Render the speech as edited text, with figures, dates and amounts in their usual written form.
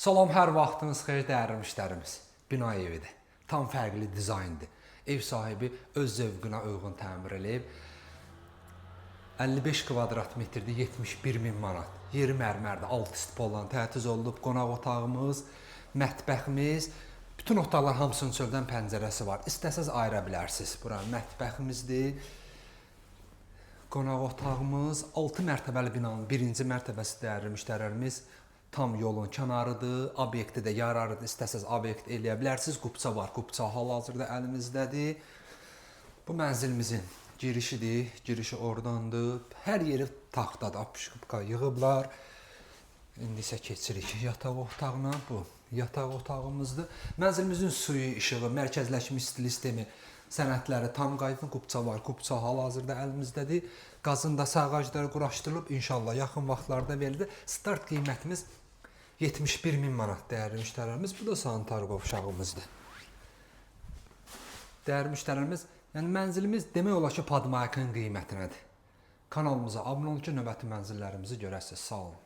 Salam, hər vaxtınız xeyir dəyərli müştərimiz. Bina evidir. Tam fərqli dizayndır. Ev sahibi öz zövqünə uyğun təmir edib. 55 kvadrat metrdə 71.000 manat. Yeri mərmərdə, alt istipoldan təchiz olunub. Qonaq otağımız, mətbəximiz, bütün otaqlar hamısının çöldən pəncərəsi var. İstəsəz ayıra bilərsiniz. Bura mətbəximizdir. Qonaq otağımız 6 mərtəbəli binanın 1-ci mərtəbəsi dəyərli müştərilərimiz. Tam yolun kənarıdır, obyekti də yararıdır. İstəsəz obyekt eləyə bilərsiniz. Qubça var, qubça hal-hazırda əlimizdədir. Bu mənzilimizin girişidir, girişi oradandır. Hər yeri taxtadır, apışqıbqa yığıblar. İndi isə keçirik yataq otağına. Bu yataq otağımızdır. Mənzilimizin suyu, işığı, mərkəzləşmiş stil sistemi, sənədləri tam qayıtlı. Qubça var, qubça hal-hazırda əlimizdədir. Qazın da sağacları quraşdırılıb, inşallah yaxın vaxtlarda verilir. Start qiymətimiz 71.000 manat dəyərli müştərilərimiz. Bu da sanitar qovşağımızdır. Dəyərli müştərilərimiz, yəni mənzilimiz demək olar ki, Padmayakın qiymətinədir. Kanalımıza abunə olun ki, növbəti mənzillərimizi görəsiniz. Sağ olun.